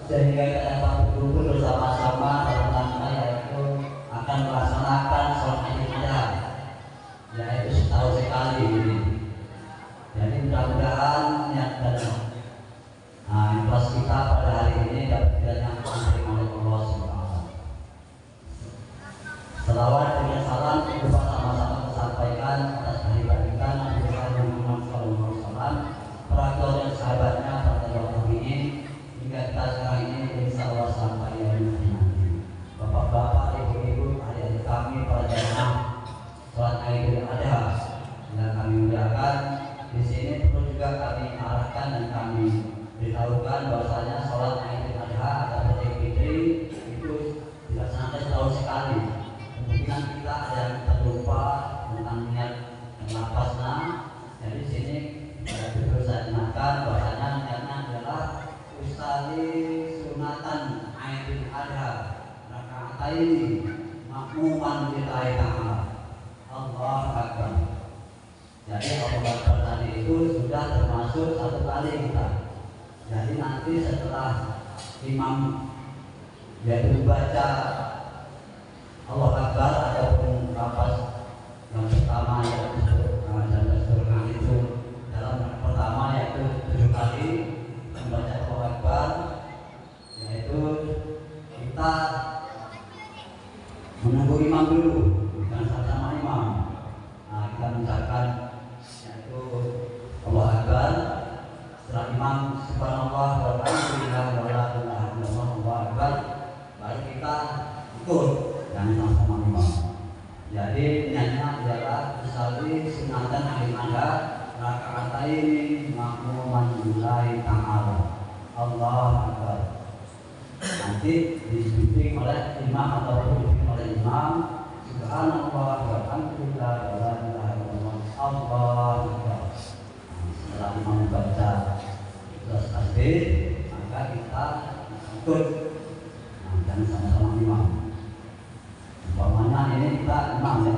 sehingga kita dapat berkumpul bersama-sama dalam rangka yaitu akan melaksanakan sholat Idul Adha, yaitu setahun sekali ini. Jadi mudah-mudahan niat dan ikhlas kita pada hari ini dapat diterima oleh Allah Subhanahu. Salawat dengan salam kita sama-sama sampaikan atas kehadiran Nabi Muhammad SAW, para keluarga sahabatnya, para tabi'in, hingga kita sekarang ini insya Allah sampai yang nanti. Bapak-bapak, ibu-ibu, adik-adik kami, para jamaah sholat Idul Adha yang kami muliakan, di sini perlu juga kami arahkan dan kami beritahukan bahwasanya sholat Idul Adha atau Idul Fitri itu dilaksanakan setahun sekali. Kemungkinan kita ada yang terlupa tentang niat dan lapasnya. Jadi di sini perlu saya ingatkan bahwasanya niatnya adalah usali sunatan Idul Adha raka'ataini makmuman lillahi ta'ala. Allah Akbar. Jadi Allah Akbar tadi itu sudah termasuk satu kali kita. Jadi nanti setelah imam yaitu baca Allah Akbar ataupun lafaz yang pertama yaitu dan itu dalam pertama yaitu 7 kali membaca Allah Akbar, yaitu kita menunggu imam dulu dan sama-sama imam. Nah, kita mengucapkan yaitu Allah Akbar. Setelah imam subhanallah walhamdulillah wala ilaha illallah Allahu akbar, baru kita ikut dan sama-sama imam. Jadi niatnya adalah usalli sunatan Idul Adha raka'ataini makmuman lillahi ta'ala. Allahu akbar. Nanti dibimbing oleh imam ataupun dibimbing oleh imam. Subhanallah walhamdulillah wala ilaha illallah Allahu akbar. Setelah imam membaca terus tasbih, maka kita ikut dan sama-sama imam. Umpamanya ini kita imam ya.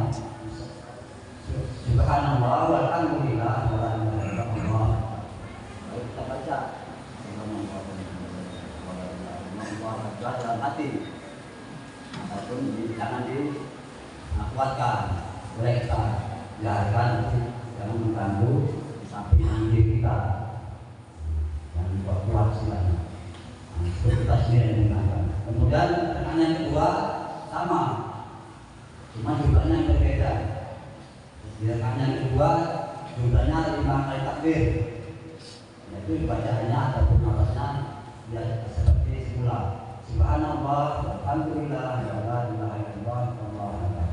Subhanallah walhamdulillah wala ilaha illallah. Lalu kita baca Allah dalam hati ataupun jangan dikuatkan oleh kita, biarkan jangan mengganggu samping diri kita dan buat kuat silahkan. Kita sendiri mengatakan. Kemudian tekanan yang kedua sama, cuma jumlahnya yang berbeda. Tekanan yang kedua jumlahnya 5 kali takbir, yaitu bacaannya ataupun nafasnya ya seperti semula. Subhanallah walhamdulillah wala ilaha illallah Allahu akbar.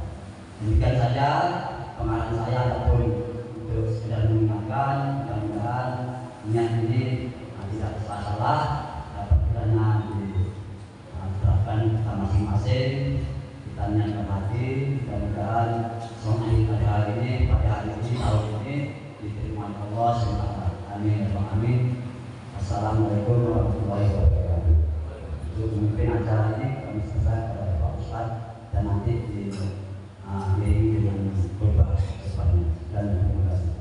Demikian saja pengarahan saya ataupun untuk sekedar mengingatkan, mudah-mudahan niat ini tidak salah dapat kiranya diterapkan kita masing-masing, kita niatkan hati, mudah-mudahan sholat Idul Adha hari ini pada hari ini tahun ini diterima Allah SWT. Amin. Amin. Assalamualaikum warahmatullahi wabarakatuh. Untuk memimpin acara ini kami selesai kepada Pak Ustaz dan nanti diiringi dengan khutbah depannya dan terima kasih.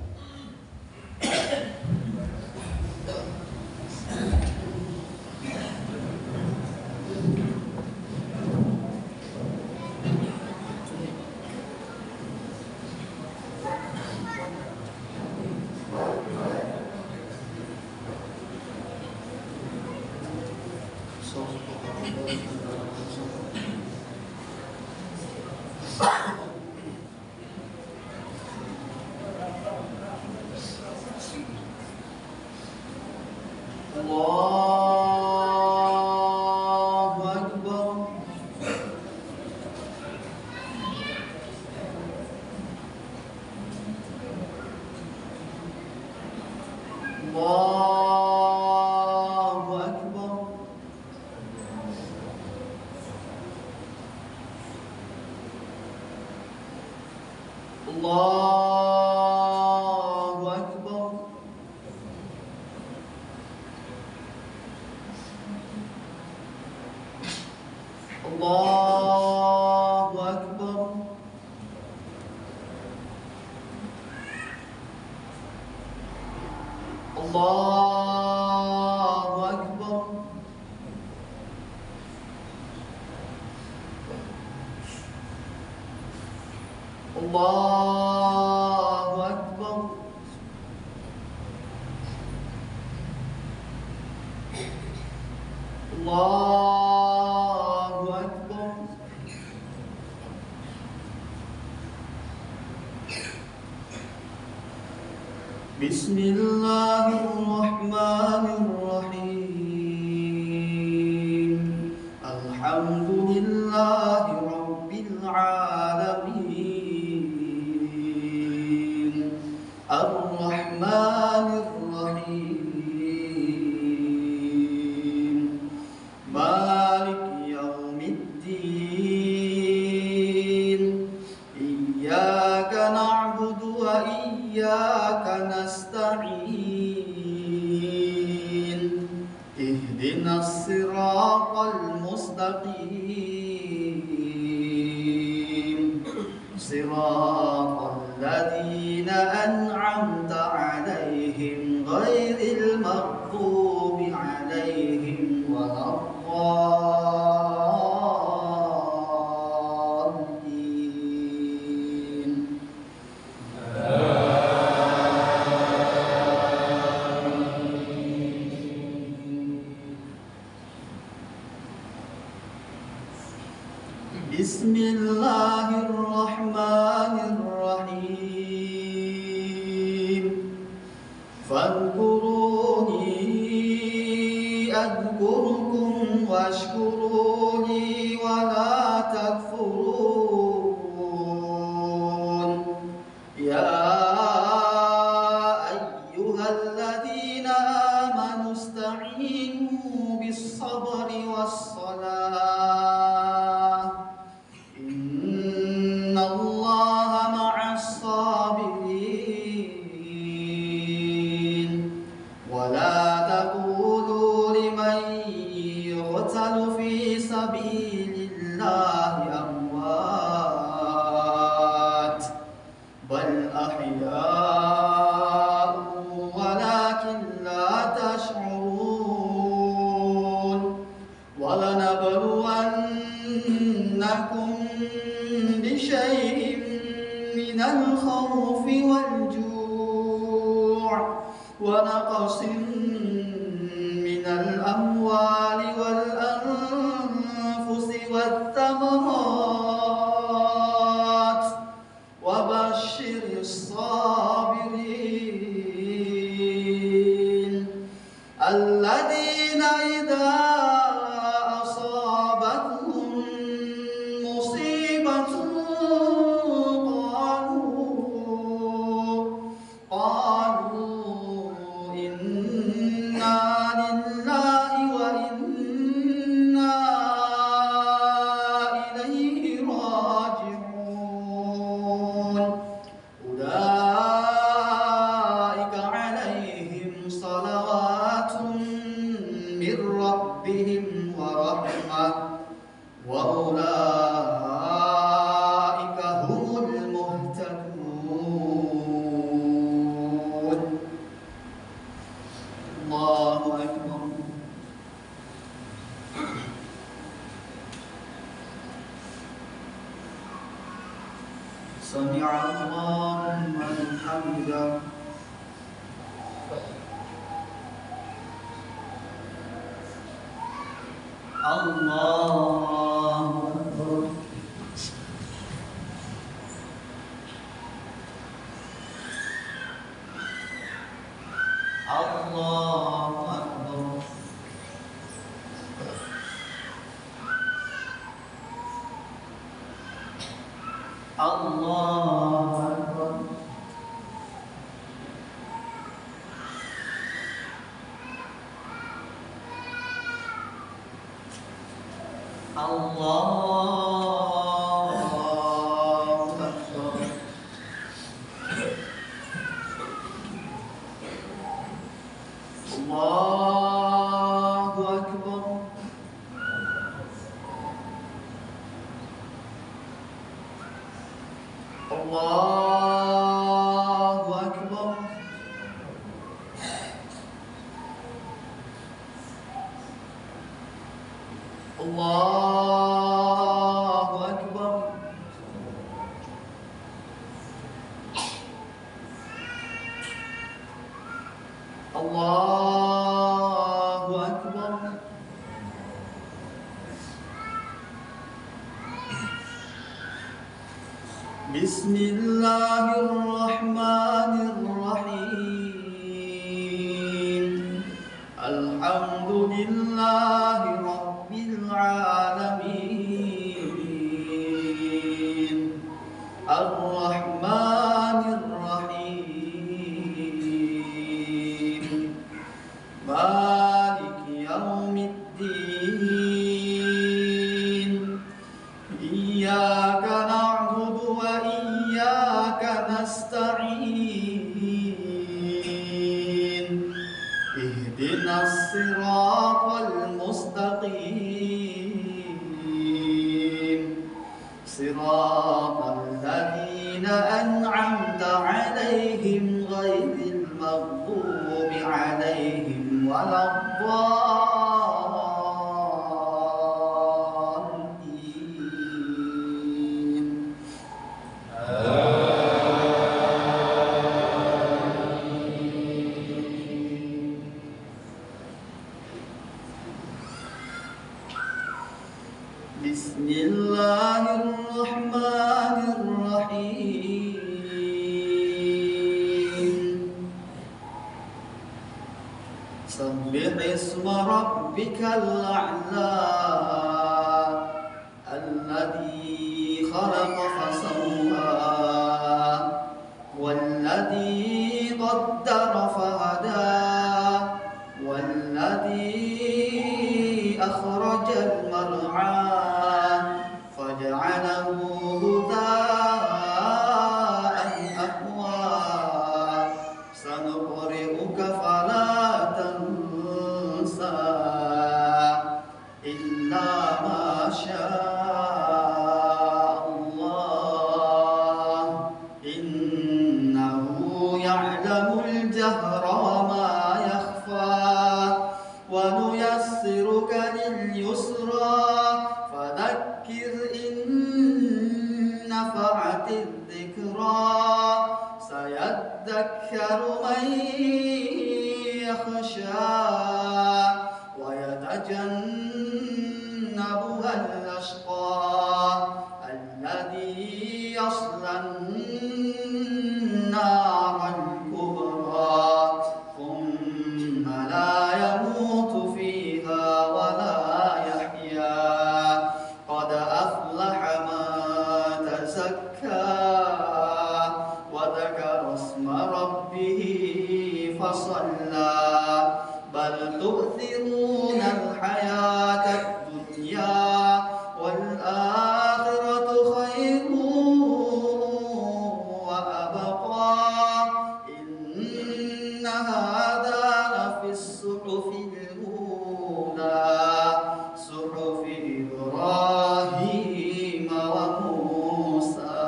Allahu Akbar. Allahu Akbar. Allahu Akbar. الله أكبر. الله أكبر. بسم الله الرحمن الرحيم. الحمد لله رب العالمين. الرحمن الرحيم. مالك يوم الدين. إياك نعبد وإياك نستعين. اهدنا الصراط المستقيم. صراط الذين أنعمت عليهم غير المغضوب عليهم ولا الضالين. بسم الله الرحمن الرحيم. فاذكروني أذكركم واشكروا لي ولا تكفرون. يا أيها الذين آمنوا استعينوا بالصبر والصلاة إن الله مع الصابرين. ولا تقولوا لمن يقتل في سبيل الله أموات بل أحياء ولكن لا تشعرون. ولنبلونكم بشيء من الخوف والجوع ونقص من الأموال والأنفس والثمرات وبشر الصابرين الذين إذا أصابتهم مصيبة قالوا إنا لله وإنا إليه راجعون. أولئك عليهم صلوات من ربهم ورحمة وأولئك هم المهتدون. الله أكبر. سمع الله لمن حمده. الله أكبر. الله أكبر. الله أكبر. الله أكبر. الله أكبر. الله أكبر. الله أكبر. Bismillahirrahmanirrahim. Alhamdulillahi Rabbil Alamin. Ar-Rahmanir-Rahim. Maliki Yawmiddin. Iyyaka na'budu wa iyyaka nasta'in. Ihdinas siratal mustaqim. Siratal ladzina an'amta 'alaihim ghairil maghdubi 'alaihim waladdallin. Bismillahirrahmanirrahim. Sabbih isma rabbikal a'la alladhi khalaqa fasawwa walladhi qaddara fahada walladhi akhrajal mar'a faj'alahu ghutha'an ahwa sanuqri'uka fala tansa illa ma syaa Allah innahu ya'lamul jahra wa ma yakhfa wa nuyassiruka lil yusra fadhakkir in nafa'atid dhikra sayadhakkaru man yakhsha wa yatajannabuha al-ashqa alladhi yaslan nar al-kubra thumma la yamutu fiha wa la yahya qad aflaha man tazakka wa dhakara isma rabbih fasalla bal tu'thiruna al-hayata ad-dunya wal akhiratu khairun wa abqa inna hadha lafi as-suhufil ula suhufi Ibrahim wa Musa.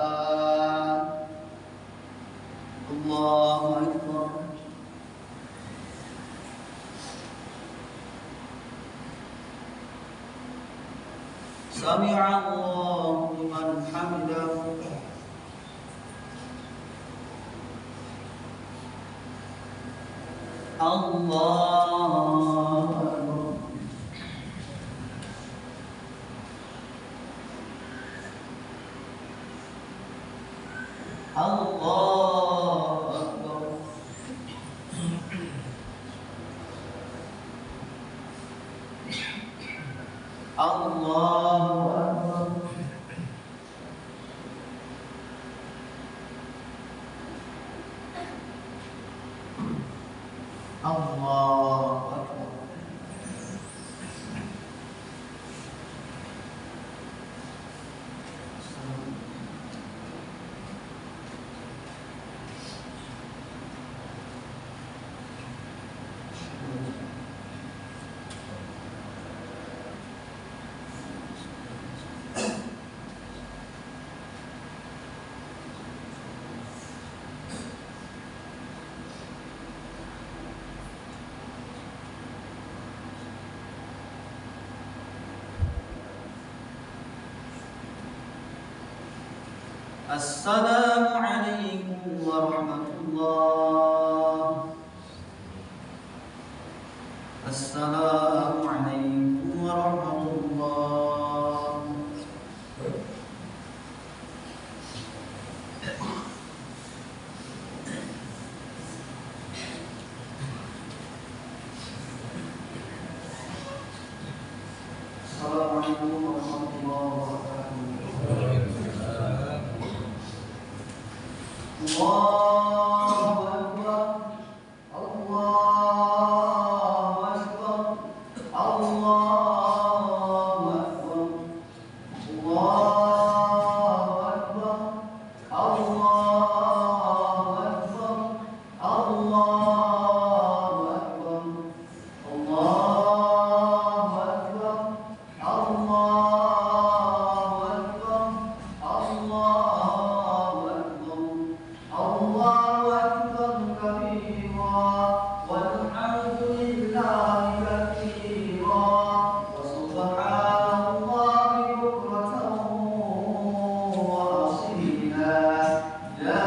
Allahu Akbar. Sami'a Allahu liman hamidah. Allahu Akbar. Allahu Akbar. Allahu Akbar. Allahu Akbar. Assalamualaikum warahmatullah. Assalamualaikum warahmatullah. Assalamualaikum warahmatullahi wabarakatuh. Allahu Akbar, Allahu Akbar, Allahu Akbar, Allahu Akbar, Allahu Akbar, Allahu Akbar, Allahu Akbar, Allahu Akbar, Allahu Akbar, Allahu Akbar kabira, walhamdulillahi katsira, wa subhanallahi bukratan wa asila, la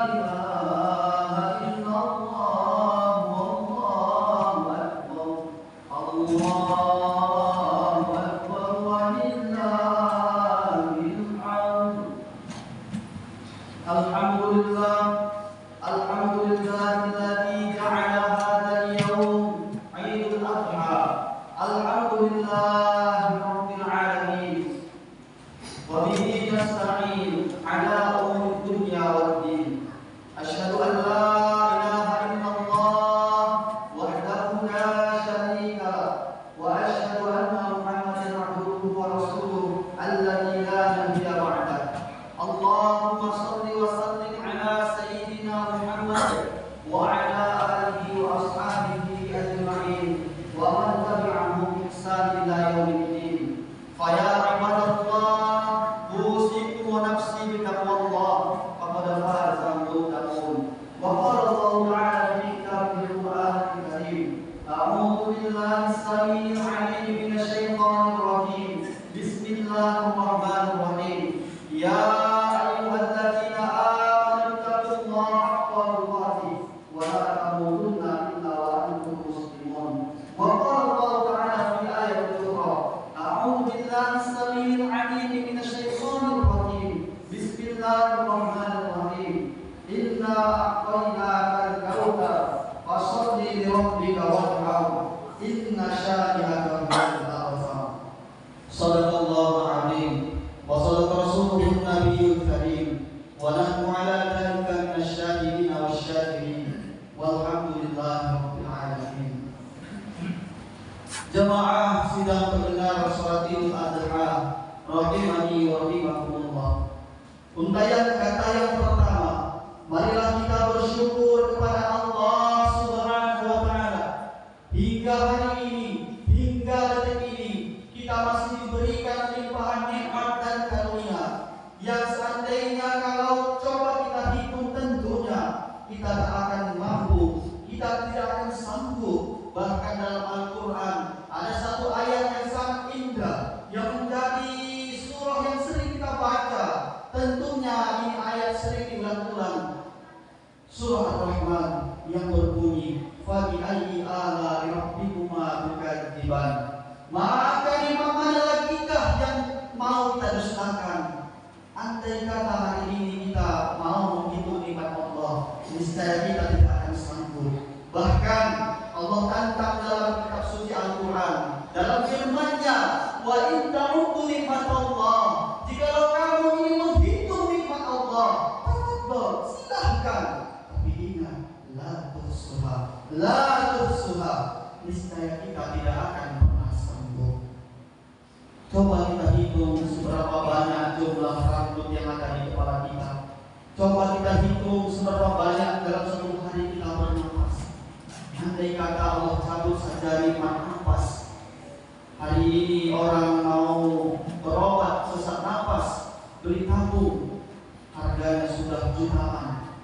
ilaha illallah, wallahu akbar, Allahu akbar walillahil hamd. Alhamdulillah, alhamdulillahilladzi ja'ala hadzal yawm 'Aidul Adha. Alhamdulillahi rabbil alamin. Wa bihi nasta'in 'ala umuri dunya waddin. Asyhadu an la ilaha illallah wahdahu la syarika lah wa asyhadu anna Muhammadan 'abduhu wa rasuluh alladzi la nabiyya ba'dah. Allahumma shalli wa sallim ala sayyidina Muhammad wa ala alihi wa ashabihi ajma'in wa man tabi'ahum bi ihsan ila yaumiddin. Fa ya ibadallah, usikum wa nafsi bi taqwallah, faqad faza al-muttaqun. Wa qala Allah ta'ala fi kitabihil Qur'anil karim, a'udzu billahi as-sami'il 'alim minasy syaithanir rajim. Bismillahirrahmanirrahim. Ya ayyuhalladzina amanu taqullaha haqqa tuqatih wa la tamutunna illa wa antum muslimun. Wa qala Allah ta'ala fi ayatin ukhra, a'udzu billahi as-sami'il 'alim minasy syaithanir rajim. Bismillahirrahmanirrahim. Inna a'tainakal kautsar fasholli li rabbika wanhar. Inna syani'aka huwal abtar. Shadaqallahu 'azim. Wa shadaqa rasuluhun nabiyyul karim. Wa nahnu 'ala dzalika minasyahidin wasyakirin. Walhamdulillahi rabbil alamin. Jamaah sidang pendengar salat Idul Adha rahimani wa rahimakumullah. Untayan kata yang pertama, marilah kita bersyukur kepada Allah Subhanahu wa taala. Hingga hari ini, hingga detik ini, kita masih diberikan limpahan nikmat dan karunia yang seandainya kalau coba kita hitung tentunya kita tak akan mampu, kita tidak akan sanggup. Bahkan dalam Al-Quran ada satu ayat yang sangat indah yang menjadi surah yang sering kita baca. Tentunya ini ayat sering diulang-ulang, surah Ar-Rahman yang berbunyi, fa bi ayyi ala'i rabbikuma tukadziban. Maka nikmat mana lagikah yang mau kita dustakan? Andai kata hari ini kita mau menghitung nikmat Allah, niscaya kita tidak akan sanggup. Bahkan Allah tantang dalam kitab suci Al-Quran, dalam firman-Nya, wa in ta'uddu nikmatallah, jikalau kamu ingin menghitung nikmat Allah, tafadhol, silahkan. Tapi ingat, la tuhsuha, niscaya kita tidak akan pernah sanggup. Coba kita hitung seberapa banyak jumlah rambut yang ada di kepala kita. Coba kita hitung seberapa banyak dalam satu hari kita bernafas. Andai kata Allah cabut saja nikmat nafas, hari ini orang mau berobat sesak nafas, beli tabung, harganya sudah jutaan.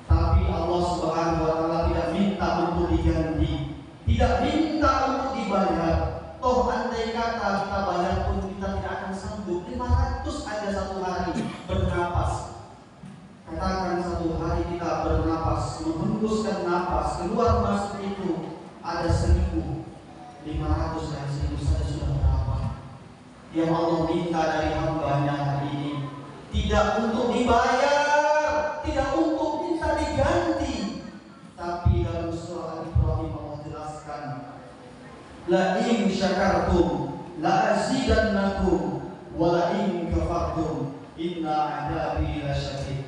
Tapi Allah Subhanahu wa taala tidak minta untuk diganti, tidak minta untuk dibayar. Toh andai kata kita bayar pun kita tidak akan sanggup. 500 aja satu hari bernapas. Katakan satu hari kita bernapas, menghembuskan napas, keluar masuk itu ada 1.500 kali 1.000 saja sudah berapa? Yang Allah minta dari hamba-Nya hari ini tidak untuk dibayar, tidak untuk minta diganti, tapi dalam surah Al-Ibrahim Allah jelaskan, la in syakartum la azidannakum wa la in kafartum inna 'adzabi lasyadid.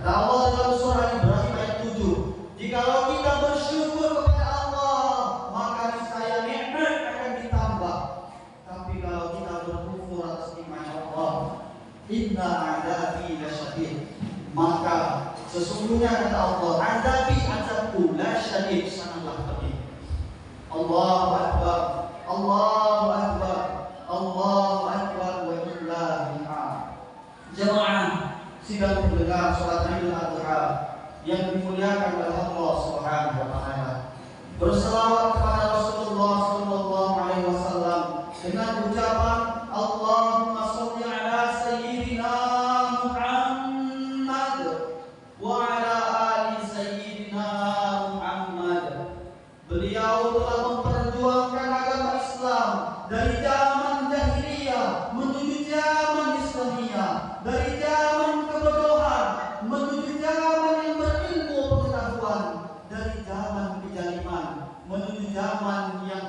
Kata Allah dalam surah Ibrahim ayat 7, jikalau kita bersyukur kepada Allah, maka niscaya nikmat akan ditambah. Tapi kalau kita berkufur atas nikmat Allah, inna 'adzabi lasyadid, maka sesungguhnya kata Allah, azabi azabku lasyadid, sangatlah pedih. Allahu akbar, Allahu akbar, Allahu akbar wa illahil hamd. Jemaah sidang pendengar salat Idul Adha yang dimuliakan oleh Allah Subhanahu wa taala. Berselawat kepada Rasulullah sallallahu alaihi wasallam dengan ucapan Allahumma shalli ala sayyidina Muhammad wa ala ali sayyidina Muhammad. Beliau telah memperjuangkan agama Islam dari zaman jahiliyah menuju zaman Islamiyah, dari zaman kebodohan menuju zaman yang berilmu pengetahuan, dari zaman kejaliman menuju zaman yang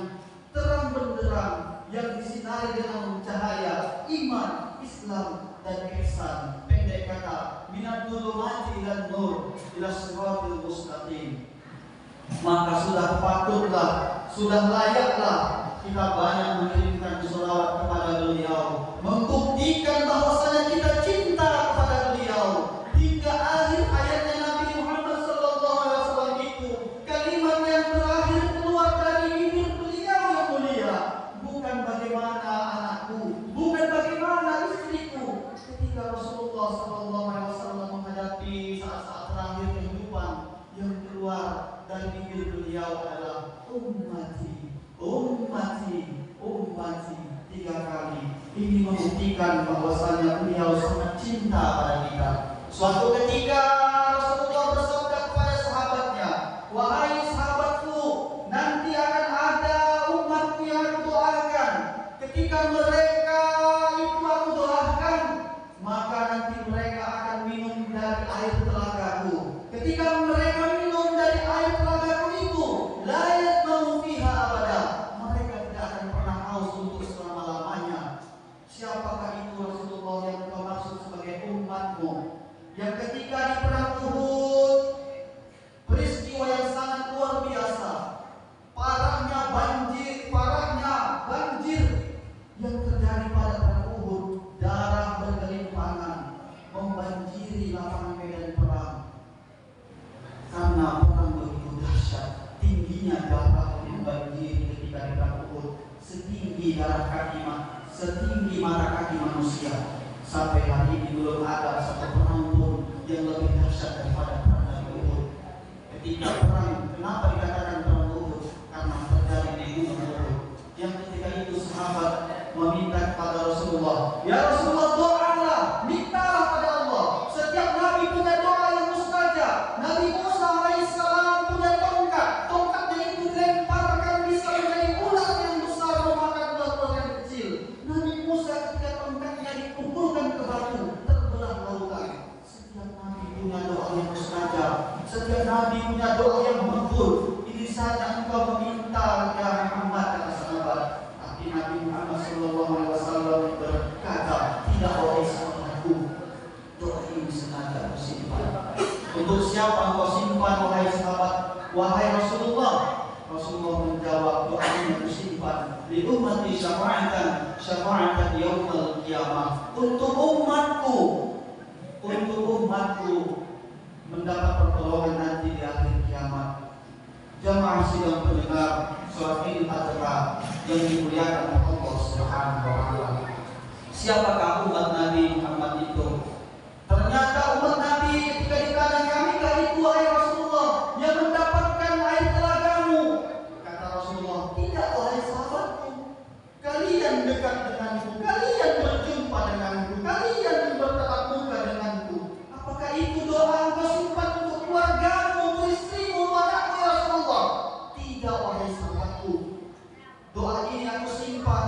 terang benderang, yang disinari dengan cahaya iman, Islam dan ihsan. Pendek kata, minad dhulumati ilan nur ila siratil mustaqim. Maka sudah patutlah, sudah layaklah kita banyak mengirimkan sholawat kepada beliau, membuktikan bahwasanya kita cinta kepada beliau. Hingga akhir ayatnya Nabi Muhammad SAW itu, kalimat yang terakhir keluar dari bibir beliau yang mulia, bukan bagaimana anakku, bukan bagaimana istriku. Ketika Rasulullah SAW menghadapi saat-saat terakhir kehidupan, yang keluar dari bibir beliau adalah ummati, ummati, ummati 3 kali. Ini membuktikan bahwasanya beliau sangat cinta pada kita. Suatu ketika Rasulullah bersabda kepada sahabatnya, wahai sahabatku, nanti akan ada umatku yang aku doakan. Ketika mereka itu aku doakan, maka nanti mereka akan minum dari air telagaku. Ketika mereka minum dari air telagaku itu, la yatmau fiha abada, mereka tidak akan pernah haus untuk selama-lamanya. Siapakah itu Rasulullah yang kau maksud sebagai umatmu? Yang ketika di perang Uhud, peristiwa yang sangat luar biasa, parahnya banjir yang terjadi pada perang Uhud, darah bergelimpangan membanjiri lapangan medan perang. Karena perang begitu dahsyat, tingginya darah membanjiri ketika di perang Uhud, setinggi setinggi mata kaki manusia. Sampai hari ini belum ada satu perang pun yang lebih dahsyat daripada perang Uhud. Ketika perang, kenapa dikatakan perang Uhud? Karena terjadi di gunung Uhud. Yang ketika itu sahabat meminta kepada Rasulullah, ya Rasulullah, doalah, mintalah pada Allah. Setiap nabi punya doa yang mustajab. Nabi Musa alaihissalam punya tongkatnya itu dilemparkan bisa menjadi ular yang besar memakan ular yang kecil. Nabi Musa ketika tongkatnya dikumpulkan ke batu, terbelah lautan. Setiap nabi punya doa yang mustajab, setiap nabi punya doa yang makbul. Ini saja engkau meminta ya Muhammad, kata sahabat. Tapi Nabi Muhammad SAW berkata, tidak, wahai sahabatku, doa ini sengaja aku simpan. Untuk siapa engkau simpan wahai sahabat? Wahai Rasulullah. Rasulullah menjawab, doa ini aku simpan li ummati syafa'atan yaumil qiyamah, untuk umatku mendapat pertolongan nanti di akhir kiamat. Jamaah sidang pendengar salat Idul Adha yang dimuliakan oleh Allah Subhanahu wa taala. Siapakah umat Nabi Muhammad itu? Ternyata umat Nabi ketika ditanya, kami kali itu wahai Rasulullah yang mendapatkan air telagamu. Kata Rasulullah, tidak wahai sahabatku. Kalian dekat denganku, kalian berjumpa denganku, kalian bertatap muka denganku. Apakah itu doa engkau simpan untuk keluargamu, untuk istrimu, untuk anakmu ya Rasulullah? Tidak wahai sahabatku. Doa ini aku simpan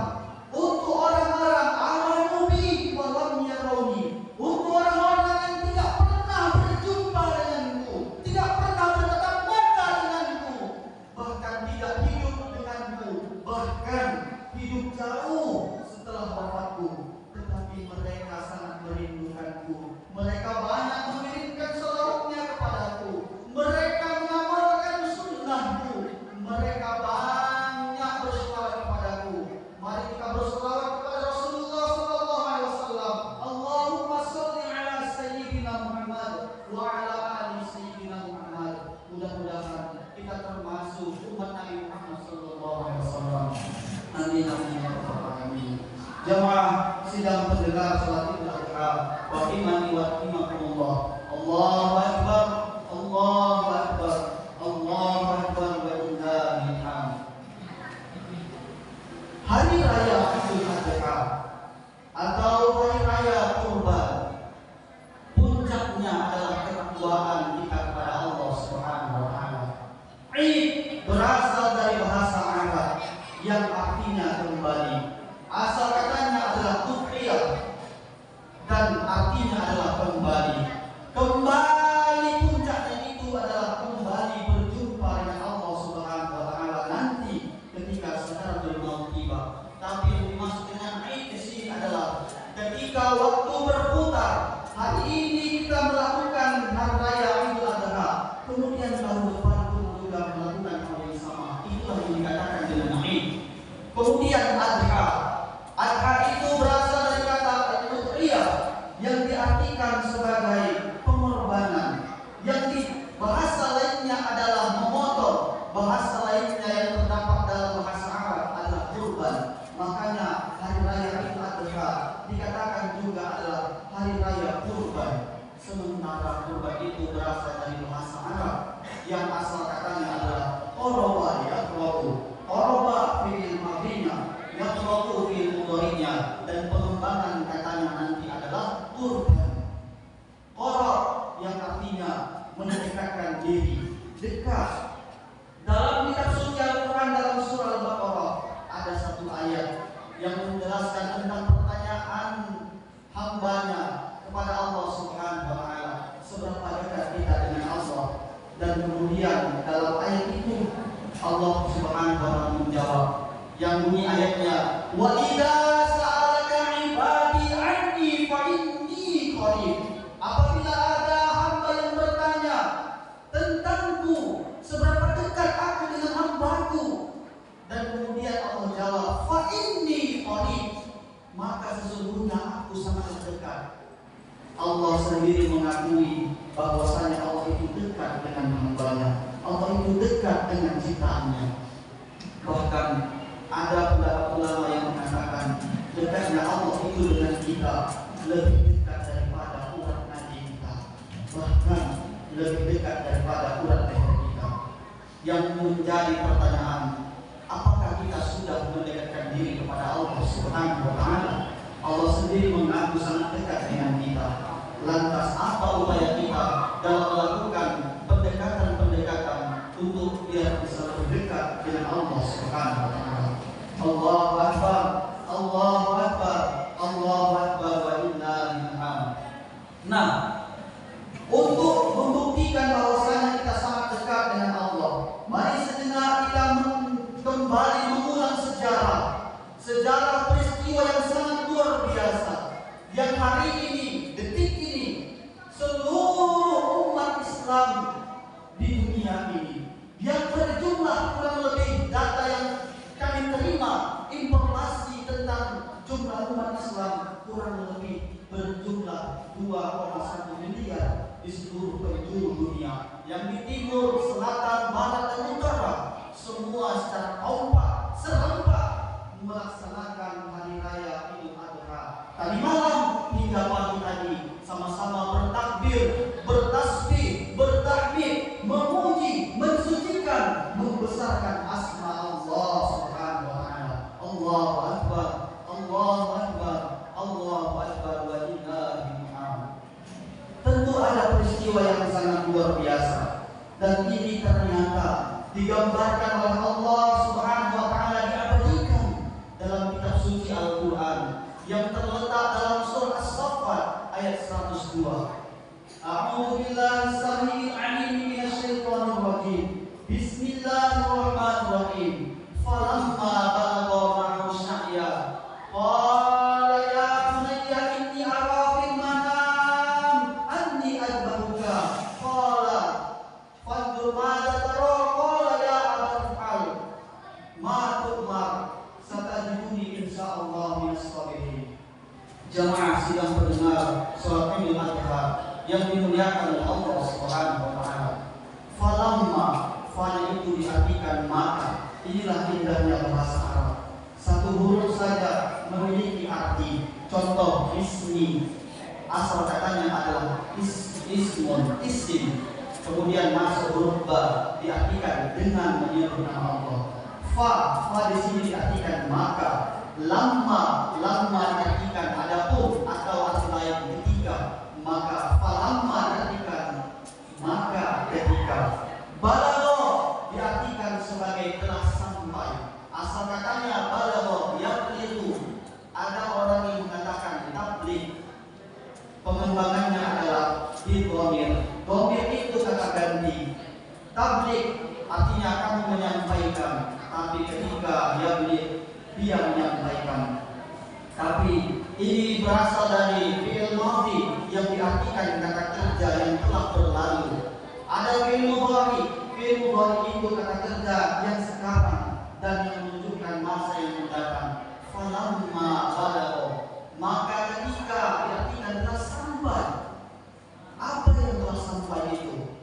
untuk orang-orang amanu bi wa lam yarawni, untuk orang-orang yang tidak pernah berjumpa denganku, tidak pernah bertatap muka denganku, bahkan tidak hidup denganku, bahkan hidup jauh setelah wafatku, tetapi mereka sangat merindukanku. Mereka banyak mengirimkan salawatnya kepadaku. Mereka mengamalkan sunnahku. Mereka banyak berselawat kepadaku. Mari kita berselawat kepada Rasulullah sallallahu alaihi wasallam. Allahumma shalli ala sayyidina Muhammad wa ala ali sayyidina Muhammad. Mudah-mudahan kita termasuk umat Nabi Muhammad sallallahu alaihi wasallam. Amin amin ya rabbal alamin. Jamaah sidang pendengar salat Idul Adha, wa imani wa imakumullah. Allahu akbar, Allahu akbar, Allahu akbar wa lillahil hamd. Hari raya Idul Adha atau hari raya Kurban, puncaknya adalah ketakwaan kita kepada Allah Subhanahu wa taala. Id berasal dari bahasa Arab yang artinya kembali. Asal katanya adalah udhiyah dan artinya adalah kembali. Kembali puncaknya itu adalah kembali berjumpa dengan Allah Subhanahu wa taala nanti ketika sakaratul maut tiba. Tapi yang dimaksud dengan Id di sini adalah ketika waktu berputar. Hari ini kita melakukan hari raya Idul Adha, kemudian tahun depan pun juga melakukan hal yang sama. Itulah yang dikatakan dengan Id. Kemudian Adha itu berasal dari kata udhiyah yang diartikan sebagai pengorbanan. Yang di bahasa lainnya adalah memotong. Bahasa lainnya yang terdapat dalam bahasa Arab adalah kurban. Makanya hari raya Idul Adha dikatakan juga adalah hari raya kurban. Sementara kurban itu berasal dari bahasa Arab yang asal katanya adalah qoroba yaqrabu. Qoroba fi'il madhinya, yaqrabu fi'il mudhari'nya, dan pengembangan katanya nanti adalah kurban. Qorob yang artinya mendekatkan diri, dekat. Dalam kitab suci Al-Quran dalam surah Al-Baqarah ada satu ayat yang menjelaskan tentang pertanyaan hambanya kepada Allah Subhanahu wa taala, seberapa dekat kita dengan Allah. Dan kemudian dalam ayat itu Allah Subhanahu wa taala menjawab yang bunyi ayatnya, wa idza sa'alaka 'ibadi 'anni fa inni qarib. Apabila ada hamba yang bertanya tentangku, seberapa dekat aku dengan hambaku, dan kemudian Allah jawab fa inni qarib, maka sesungguhnya aku sangat dekat. Allah sendiri mengakui bahwasanya Allah itu dekat dengan hambanya. Allah itu dekat dengan ciptaannya. Bahkan ada pendapat ulama yang mengatakan dekatnya Allah itu dengan kita lebih dekat daripada urat nadi kita, bahkan lebih dekat daripada urat leher kita. Yang menjadi pertanyaan, apakah kita sudah mendekatkan diri kepada Allah Subhanahu wa taala? Allah sendiri mengaku sangat dekat dengan kita. Lantas apa upaya kita dalam melakukan pendekatan-pendekatan untuk biar bisa lebih dekat dengan Allah Subhanahu wa taala? Allahu akbar, Allahu akbar, Allahu akbar wa lillahil hamd. Nah, untuk membuktikan bahwasanya kita sangat dekat dengan Allah, mari sejenak kita kembali mengulang sejarah peristiwa yang sangat luar biasa yang hari ini, detik ini, seluruh umat Islam di dunia ini yang berjumlah kurang lebih, data yang kami terima, informasi tentang jumlah umat Islam kurang lebih berjumlah 2,1 miliar di seluruh penjuru dunia, yang di timur, selatan, barat, dan utara semua secara kompak, serempak melaksanakan hari raya Idul Adha. Tadi malam hingga pagi tadi sama-sama bertakbir, bertasbih, bertahmid, memuji, mensucikan, membesarkan asma Allah Subhanahu wa taala. Allahu akbar, Allahu akbar, Allahu akbar wa lillahil hamd. Tentu ada peristiwa yang sangat luar biasa, dan ini ternyata digambarkan oleh Allah Subhanahu wa taala, diabadikan dalam kitab suci Al-Qur'an yang terletak dalam surah As-Saffat ayat 102. A'udzu billahi samil 'alim minasyaitonir rajim. Bismillahirrahmanirrahim. Falamma balagha ma'ahu insyaallah minas sholihin. Jamaah sidang pendengar salat Idul Adha yang dimuliakan oleh Allah Subhanahu wa taala. Falamma, fana itu diartikan maka. Inilah indahnya bahasa Arab. Satu huruf saja memiliki arti. Contoh ismi, asal katanya adalah ismun, isim. Kemudian masuk huruf ba, diartikan dengan menyebut nama Allah. Fa di sini diartikan maka. Lamma diartikan adapun atau arti lain ketika. Maka falamma diartikan maka ketika. Balagha diartikan sebagai telah sampai. Asal katanya balagha yablighu. Ada orang yang mengatakan tabligh. Pengembangannya adalah bidhamir. Dhamir itu kata ganti. Tabligh artinya kamu menyampaikan, tapi ketika dia menyampaikan. Tapi ini berasal dari fi'il madhi yang diartikan kata kerja yang telah berlalu. Ada fi'il mudhari. Fi'il mudhari itu kata kerja yang sekarang dan yang menunjukkan masa yang mendatang. Falamma balagha, maka ketika diartikan telah sampai. Apa yang telah sampai itu?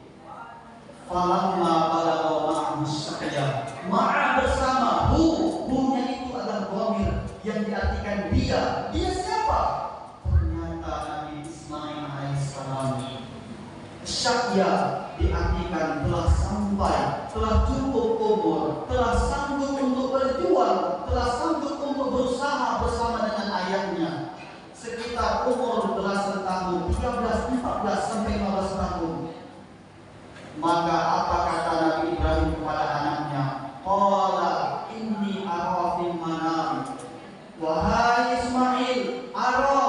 Falamma balagha ma'ahu syaqya. Ma'a bersama, hu-nya itu adalah dhamir yang diartikan dia. Dia siapa? Ternyata Nabi Ismail alaihissalam. Syaqya diartikan telah sampai, telah cukup umur, telah sanggup untuk berjuang, telah sanggup untuk berusaha bersama dengan ayahnya. Sekitar umur belasan tahun, 13, 14 sampai 15 tahun. Maka apa kata Nabi Ibrahim kepada anaknya? Qala inni ara fil manam. Wahai Ismail, ara,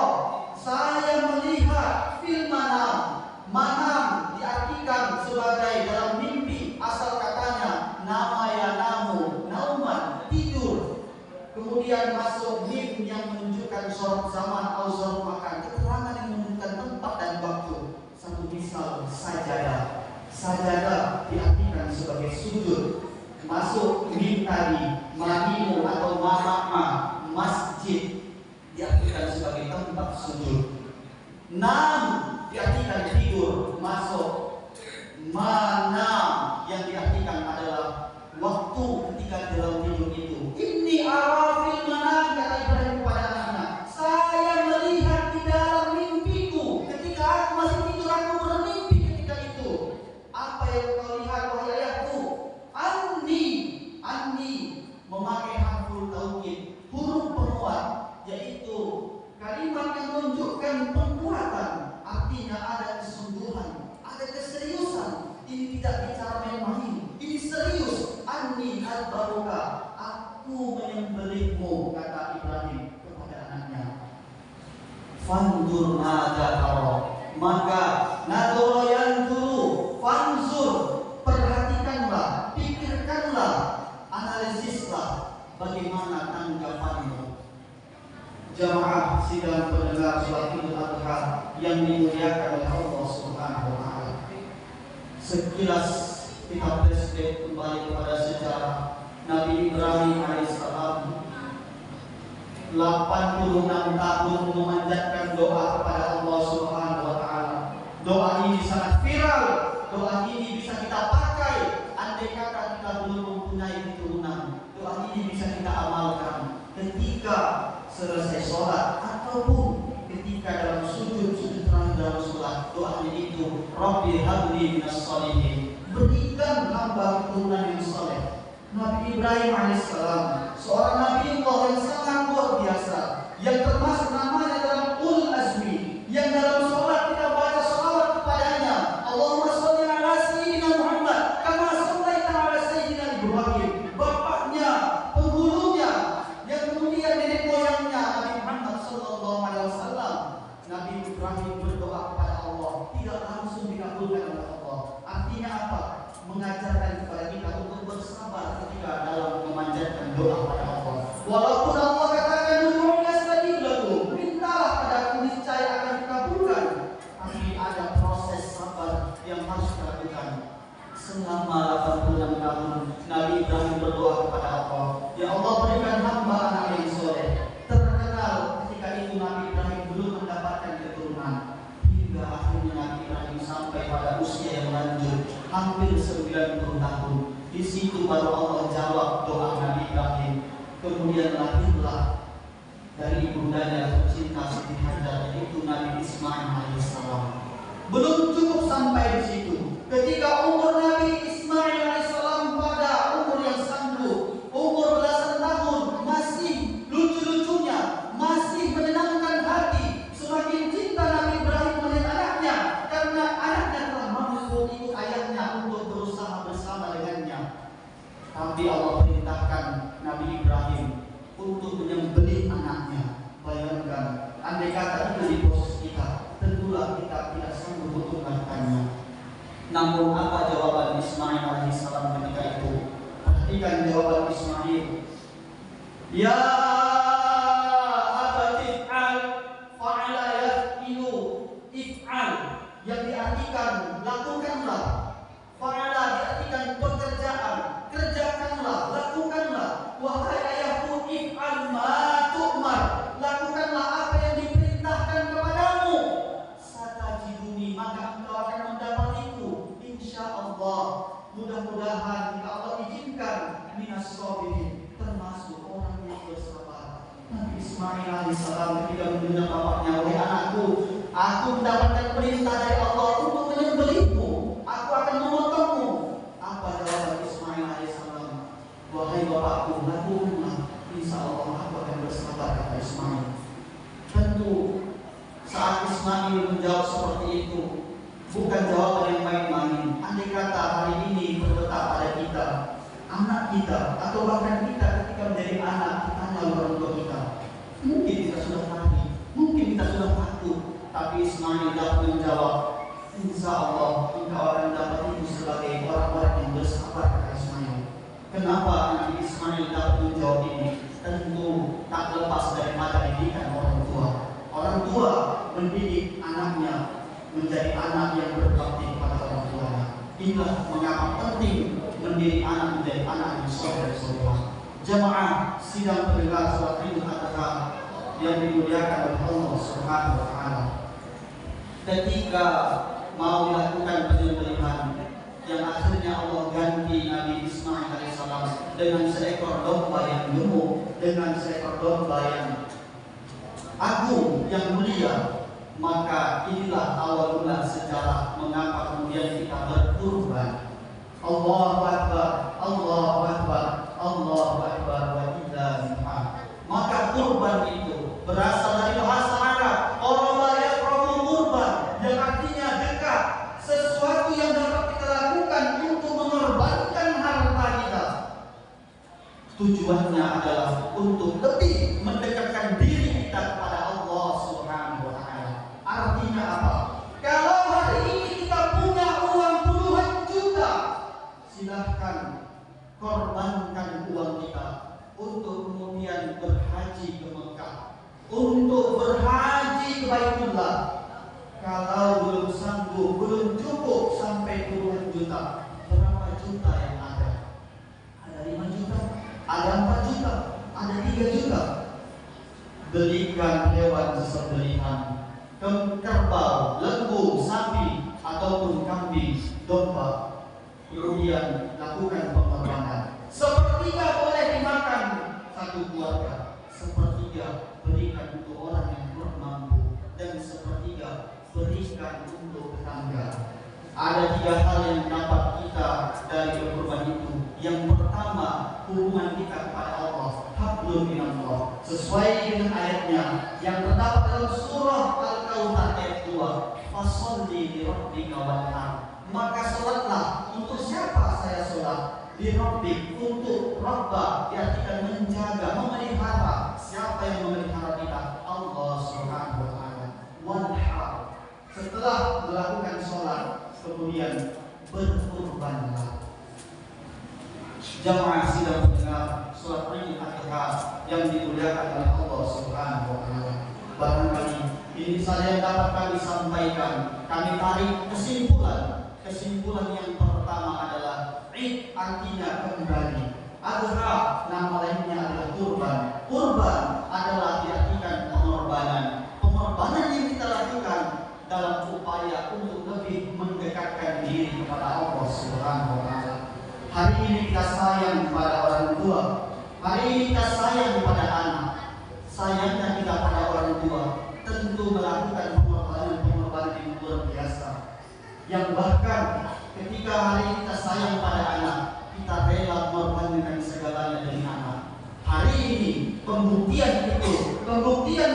saya melihat fil manam. Manam diartikan sebagai dalam mimpi. Asal katanya nama yanamu, nauman, tidur. Kemudian masuk mim yang menunjukkan syaraf zaman atau syaraf makan. Keterangan yang menunjukkan tempat dan waktu. Satu misal sajadah. Sajadah diartikan sebagai sujud. Masuk mim tadi, manimu atau mamama, masjid diartikan sebagai tempat sujud. Nam diartikan tidur. Masuk manam yang diartikan adalah waktu ketika dalam tidur itu. Inni arafil manam, kata Ibrahim kepada anaknya, saya melihat di dalam mimpiku. Ketika aku masih tidur, aku bermimpi ketika itu. Apa yang kau lihat wahai ayahku? Anni memakai harful taukid, huruf penguat, yaitu kalimat yang menunjukkan penguatan. Artinya ada kesungguhan, ada keseriusan. Ini tidak bicara main-main, ini serius. Anni al-baruka, aku menyembelihmu, kata Ibrahim kepada anaknya. Fanzur madza tara, maka nadhara yanzuru, fanzur, perhatikanlah, pikirkanlah, analisislah bagaimana tanggapanmu. Jamaah sidang pendengar salat Idul Adha yang dimuliakan oleh Allah Subhanahu wa taala. Sekilas kita flashback kembali kepada sejarah Nabi Ibrahim alaihissalam. 86 tahun memanjatkan doa kepada Allah Subhanahu wa taala. Doa ini sangat viral. Doa ini bisa kita pakai andai kata kita belum mempunyai keturunan. Doa ini bisa kita amalkan ketika selesai sholat ataupun ketika dalam sujud terakhir dalam sholat. Doanya itu Rabbi habli minas sholihin, berikan hamba keturunan yang soleh. Nabi Ibrahim alaihissalam seorang Nabi Allah yang sangat luar biasa, yang termasuk namanya dalam ulul azmi, yang dalam sholat kita baca sholawat kepadanya. Allahumma sholli ala sayyidina Muhammad kama shallaita ala sayyidina Ibrahim. Bapaknya, penghulunya, yang kemudian nenek moyangnya Nabi Muhammad sallallahu alaihi wasallam. Nabi Ibrahim berdoa kepada Allah, tidak langsung dikabulkan oleh Allah. Artinya apa? Mengajarkan kepada kita untuk bersabar ketika dalam memanjatkan doa kepada Allah. Walaupun Allah katakan du'u'na astajib lakum, mintalah padaku niscaya akan dikabulkan. Tapi ada proses sabar yang harus dilakukan. Selama 86 tahun Nabi Ibrahim berdoa kepada Allah, ya Allah berikan hamba anak yang soleh. Di situ baru Allah jawab doa Nabi Ibrahim. Kemudian lahirlah dari ibundanya tercinta Siti Hajar, yaitu Nabi Ismail alaihissalam. Belum cukup sampai di situ. Ketika umur Nabi Ismail alaihissalam pada umur yang sanggup, umur belasan tahun, masih lucu-lucunya, masih menenangkan hati, semakin cinta Nabi Ibrahim melihat anaknya, karena anaknya telah mampu ikut ayahnya untuk berusaha bersama dengannya. Tapi Allah perintahkan Nabi Ibrahim untuk menyembelih anaknya. Bayangkan, andai kata itu di posisi kita, tentulah kita tidak sanggup untuk melakukannya. Namun apa jawaban Ismail alaihissalam ketika itu? Perhatikan jawaban Ismail. Ya abati if'al fa'ala yaf'ilu if'al, yang diartikan lakukanlah. Fa'ala diartikan pekerjaan, kerjakanlah, lakukanlah. Wahai ayahku, if'al ma tu'mar, lakukanlah apa yang diperintahkan kepadamu. Satajiduni, maka engkau akan mendapatiku, insyaallah. Mudah-mudahan jika Allah izinkan, minas sabirin, termasuk orang yang bersabar. Nabi Ismail alaihissalam ketika mendengar bapaknya, wahai anakku, aku mendapatkan perintah dari Allah untuk menyembelihmu, aku akan memotongmu. Apa jawaban Ismail alaihissalam? Wahai bapakku, lakukanlah, insyaallah aku akan bersabar, kata Ismail. Tentu saat Ismail menjawab seperti itu, bukan jawaban yang main-main. Andai kata hari ini terletak pada kita, anak kita, atau bahkan kita ketika menjadi anak, ditanya orang tua kita, mungkin kita sudah lari, mungkin kita sudah takut, tapi Ismail dapat menjawab, insyaallah engkau akan dapat itu sebagai orang-orang yang bersabar, kata Ismail. Kenapa Nabi Ismail dapat menjawab ini? Tentu tak lepas daripada didikan orang tua. Orang tua mendidik anaknya menjadi anak yang berbakti kepada orang tuanya. Inilah mengapa penting mendidik anak menjadi anak yang soleh dan solehah. Jamaah sidang pendengar salat Idul Adha yang dimuliakan oleh Allah Subhanahu wa taala. Ketika mau dilakukan penyembelihan, yang akhirnya Allah ganti Nabi Ismail alaihissalam dengan seekor domba yang gemuk, dengan seekor domba yang agung, yang mulia. Maka inilah awal mula sejarah mengapa kemudian kita berkurban. Allahu Akbar, Allahu Akbar, Allahu Akbar wa lillahi hamd. Maka kurban itu berasal dari bahasa Arab qurba yaqrabu kurban, yang artinya dekat, sesuatu yang dapat kita lakukan untuk mengorbankan harta kita. Tujuannya adalah untuk lebih mendekatkan diri kita kepada Allah Subhanahu wa taala. Artinya apa? Kalau hari ini kita punya uang puluhan juta, silahkan korbankan uang kita untuk kemudian berhaji ke Mekah, untuk berhaji ke Baitullah. Kalau belum sanggup, belum cukup sampai puluhan juta, berapa juta yang ada? Ada 5 juta, ada 4 juta, ada 3 juta. Belikan hewan sesembelihan, kerbau, lembu, sapi, ataupun kambing, domba. Kemudian lakukan pengorbanan. Sepertiga boleh dimakan satu keluarga, sepertiga berikan untuk orang yang kurang mampu, dan sepertiga berikan untuk tetangga. Ada 3 hal yang dapat kita dari berkorban itu. Yang pertama, hubungan kita kepada Allah, hablum minallah, sesuai dengan ayatnya yang terdapat dalam surah Al-Kautsar ayat 2, fasholli li rabbika wanhar. Maka sholatlah. Untuk siapa saya sholat? Li rabbik, untuk Rabbah, diartikan menjaga, memelihara. Siapa yang memelihara kita? Allah Subhanahu wa taala. Wanhar, setelah melakukan sholat, kemudian berkurbanlah. Jamaah sidang pendengar salat Idul Adha yang dimuliakan oleh Allah Subhanahu wa taala. Barangkali ini saja yang dapat kami sampaikan. Kami tarik kesimpulan. Kesimpulan yang pertama adalah Id artinya kembali. Adha nama lainnya adalah kurban. Kurban adalah diartikan pengorbanan. Pengorbanan yang kita lakukan dalam upaya untuk lebih mendekatkan diri kepada Allah Subhanahu wa taala. Hari ini sayangnya kita pada orang tua tentu melakukan pengorbanan yang luar biasa, yang bahkan ketika hari ini kita sayang pada anak, kita rela mengorbankan segalanya dari anak. Hari ini pembuktian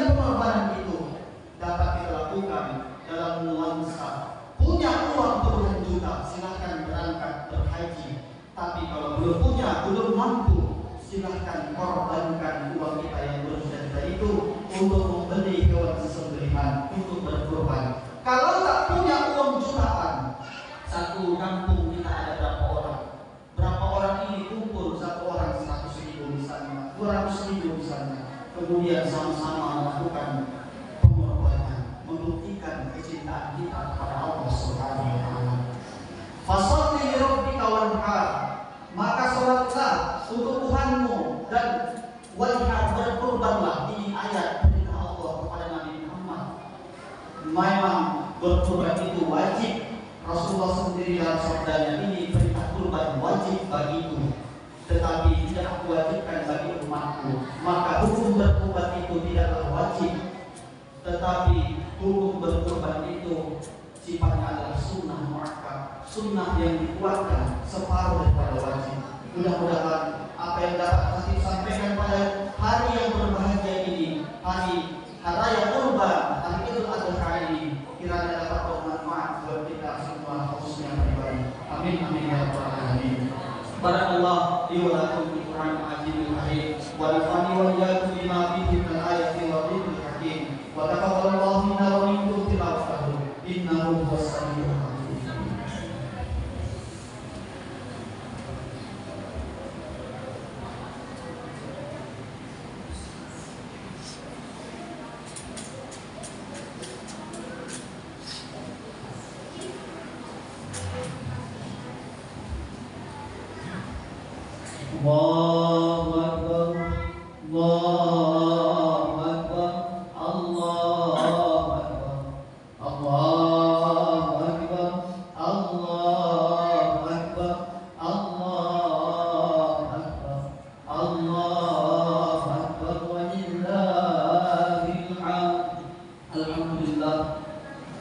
pengorbanan itu dapat kita lakukan dalam nuansa punya uang puluhan juta, silahkan berangkat berhaji. Tapi kalau belum mampu, silahkan korbankan uang kita yang berjuta itu untuk membeli hewan sesembelihan, untuk berkorban. Kalau tak punya uang jutaan, satu kampung kita ada berapa orang? Berapa orang ini kumpul satu orang 100.000 misalnya, 200.000 misalnya. Kemudian sama-sama melakukan pengorbanan, membuktikan kecintaan kita kepada Allah Subhanahu wa taala. Fasholli li rabbika wanhar, maka salatlah untuk Tuhanmu dan wanhar, berkurbanlah. Ini ayat perintah Allah kepada Nabi Muhammad. Memang berkurban itu wajib. Rasulullah sendiri dalam sabdanya, ini perintah kurban wajib bagiku, tetapi tidak aku wajibkan bagi umatku. Maka hukum berkurban itu tidaklah wajib, tetapi hukum berkurban itu sifatnya adalah sunnah muakkad, sunnah yang dikuatkan separuh daripada wajib. Mudah-mudahan apa yang dapat kami sampaikan pada hari yang berbahagia ini, hari raya kurban, hari Idul Adha ini, kiranya dapat bermanfaat buat kita semua, khususnya pribadi. Amin amin ya rabbal alamin. Barakallahu li wa lakum fil Qur'anil azimil karim wa nafa'ani wa iyyakum bima fihi min ayati wa dhikril hakim wa taqabbalallahu minna wa minkum tilawatahu innahu huwas samiul alim. Allahu Akbar, Allahu Akbar, Allahu Akbar, Allahu Akbar, Allahu Akbar, Allahu Akbar, Allahu Akbar, walillahil hamd.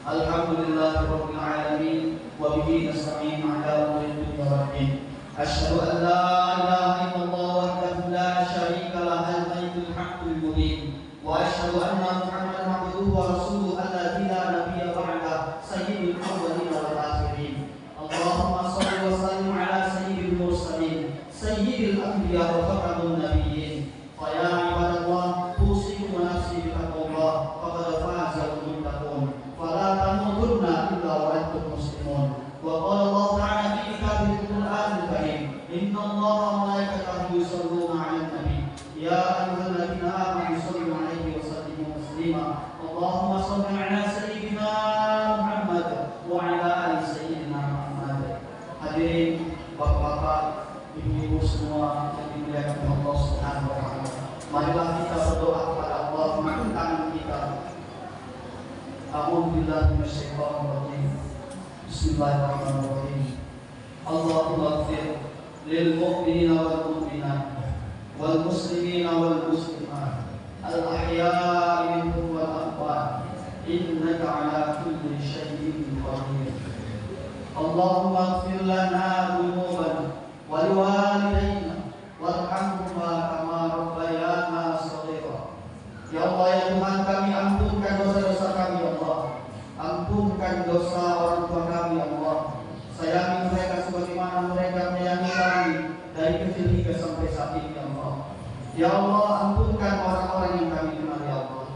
Alhamdulillah rabbil alamin wa bihi nasta'in ala umuri dunya waddin. Asyhadu an la ilaha illallah wahdahu la syarika lah, al-malikul haqqul mubin, wa asyhadu anna Muhammadan abduhu wa rasuluhu alladzi la nabiyya ba'dah, sayyidul awwalin wal akhirin. Allahumma shalli wa sallim ala sayyidil mursalin, sayyidil anbiya wa khatamun nabiyyin. Fa ya ibadallah, usikum wa nafsi bi taqwallah, faqad faza al-muttaqun. Fala tamutunna illa wa antum muslimun. Wa qala Allah ta'ala fi kitabil Qur'anil karim, inna Allaha wa malaikatahu yusholluna 'alan nabi, ya ayyuhalladzina amanu shollu 'alaihi wa sallimu taslima. Allahumma shalli 'ala sayyidina Muhammad wa 'ala ali sayyidina Muhammad. Hadirin bapak-bapak, ibu-ibu semua yang dimuliakan Allah Subhanahu wa taala, marilah kita berdoa kepada Allah, mengangkat kita. A'udzu billahi minasyaitonir rajim. Bismillahirrahmanirrahim. Allahumma ighfir lil mu'minina wal mu'minat wal muslimina wal muslimat al ahya'i minhum wal amwat innaka ala kulli syai'in qadir. Allahumma ighfir lana dhunubana wa liwalidayna warhamhuma kama rabbayana shaghira. Ya Allah, ya Tuhan kami, ampunkan dosa-dosa kami ya Allah. Ampunkan dosa orang tua kami ya Allah. Sayangi mereka sebagaimana mereka menyayangi kami dari kecil hingga sampai saat ini ya Allah. Ya Allah, ampunkan orang-orang yang kami kenal ya Allah.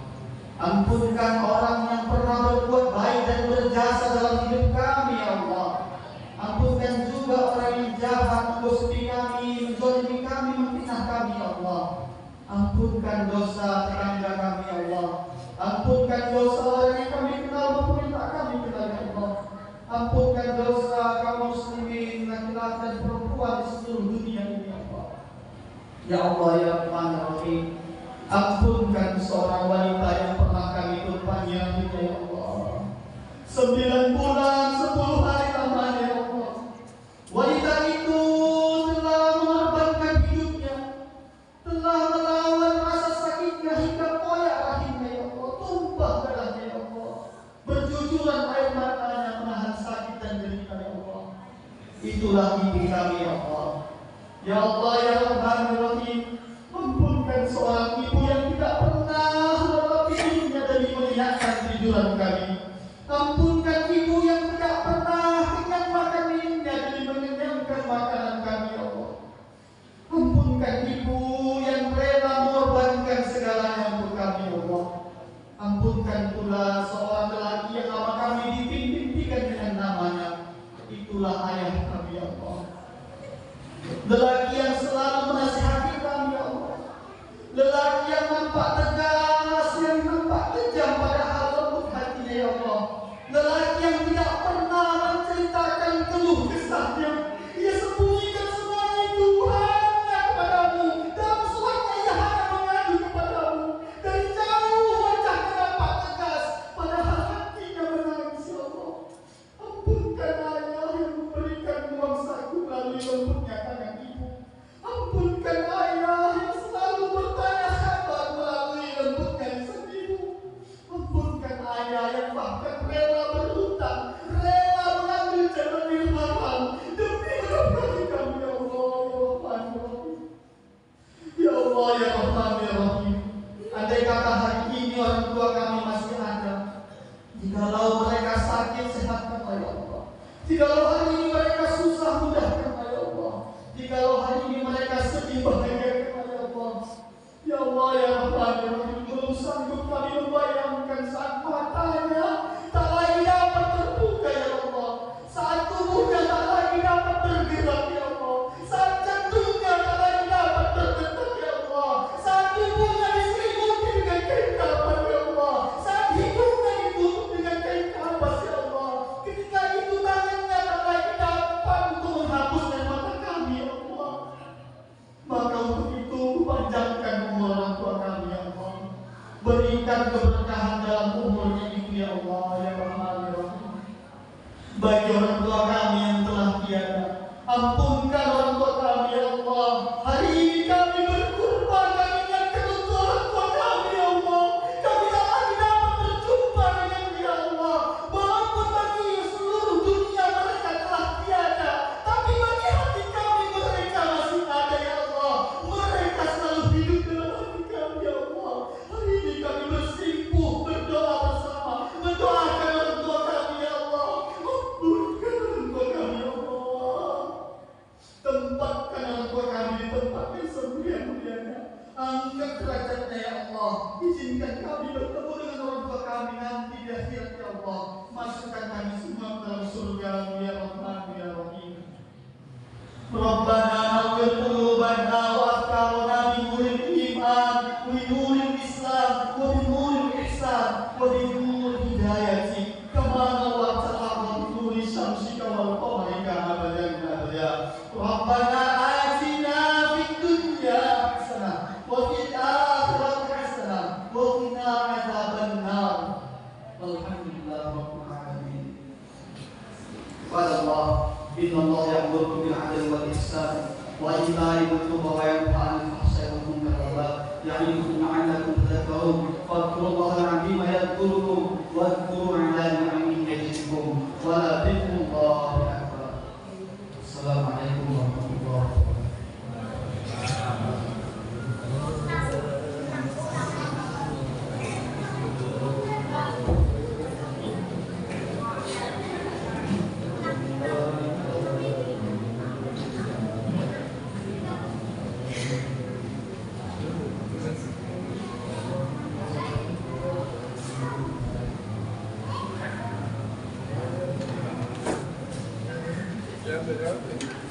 Ampunkan orang yang pernah berbuat baik dan berjasa dalam hidup kami ya Allah. Ampunkan juga orang yang jahat, menggosip kami, menzalimi kami, memfitnah kami ya Allah. Ampunkan dosa tetangga kami ya Allah. Ampunkan dosa orang yang kami kenal maupun yang tak kami kenal ya Allah. Ampunkan dosa kaum muslimin laki-laki dan perempuan di seluruh dunia ini ya Allah. Ya Allah ya Rahman Rahim, ampunkan seorang wanita yang pernah kami tumpangi ya Allah. 9 bulan 10 hari lamanya ya Allah. Wanita itu telah mengorbankan hidupnya, telah melawan rasa sakitnya hingga poin Itulah mimpi kami ya Allah. Ya Allah ya Rahman Rahim, ampunkan seorang ibu yang tidak pernah melepas hidupnya dari mengingatkan tiduran kami. Ampunkan ibu yang tidak pernah kenyang makanannya dari mengenyangkan makanan kami ya Allah. Ampunkan ibu yang rela mengorbankan segalanya untuk kami ya Allah. Ampunkan pula seorang lelaki yang lama kami dipimpikan dengan namanya. Itulah ayah kami ya Allah. Lelaki yang selalu menasihati kami ya Allah. Lelaki yang nampak tegas, yang nampak kejam, padahal lembut hatinya ya Allah. Lelaki yang tidak pernah menceritakan keluh kesahnya. Ia sembunyikan semuanya itu hanya kepadamu. Dalam suratnya ia hanya mengadu kepadamu. Dari jauh wajahnya nampak tegas, padahal hatinya menangis ya Allah. Ampunkan ayah yang memberikan uang saku melalui lembutnya tangan ibu. Ampunkan ayah yang selalu bertanya kabar melalui lembutnya lisan ibu. Ampunkan ayah yang bahkan rela berhutang, rela mengambil jalan haram demi menafkahi kami ya Allah ya Rahman ya Rahim. Ya Allah ya Rahman ya Rahim. Andai kata hari ini orang tua kami masih ada, jikalau mereka sakit sehatkanlah ya Allah. Jikalau hari ini mereka susah mudahkanlah ya Allah. Jikalau hari ini mereka sedih bahagiakanlah ya Allah. Ya Allah ya Rahman ya Rahim. Belum sanggup kami membayangkan saat matanya tak lagi dapat terbuka ya Allah. Saat tubuhnya tak lagi dapat bergerak ya Allah. Saat jantungnya tak lagi dapat berdetak ya Allah. Saat tubuhnya diselimuti dengan kain kapas ya Allah. Saat hidungnya ditutup dengan kain kapas ya Allah. Ketika itu tangannya tak lagi dapat untuk menghapuskan mata kami ya Allah. Maka untuk itu panjangkan umur orang tua kami ya Allah. Berikan keberkahan dalam umurnya itu ya Allah ya Rahman ya Rahim. Bagi orang tua kami yang telah tiada, ampunkan orang tua kami ya Allah. Hari ini kami berkorban dan ingatkan untuk orang tua kami ya Allah. Kami tak lagi dapat berjumpa dengan dia Allah. Walaupun bagi seluruh dunia mereka telah tiada, tapi bagi hati kami mereka masih ada ya Allah. Mereka selalu hidup dalam hati kami ya Allah. Hari ini kami bersimpuh berdoa bersama, mendoakan orang tua kami ya Allah. Ampunkan orang tua kami ya Allah. Tempatkan orang tua kami di tempat yang semulia-mulianya. Angkat derajatnya ya Allah. Izinkan kami bertemu dengan orang tua kami nanti di akhirat ya Allah. Masukkan kami semua ke dalam surga ya Rahman ya Rahim. Rabbana nawwir qulubana wa afkarana bi nuril iman wa bi nuril islam wa bi nuril ihsan wa bi nuril hidayati kama nawwarta al-ardha bi nuri syamsika wal qamari abadan abada. Rabbana atina fid dunya hasanah wa fil akhirati hasanah wa qina adzabannar. Walhamdulillahi rabbil alamin. Wallah inna Allah ya'muru bil 'adli wal ihsan wa ita'i dzil qurba wa yanha 'anil fahsya'i wal munkari wal baghi ya'idukum la'allakum tadhakkarun. Fadhkurullaha al-'azima yadhkurukum wadhkuru 'ala ni'amihi yazidkum wa la dhikrullahi akbar. Assalamualaikum warahmatullahi wabarakatuh. Yeah,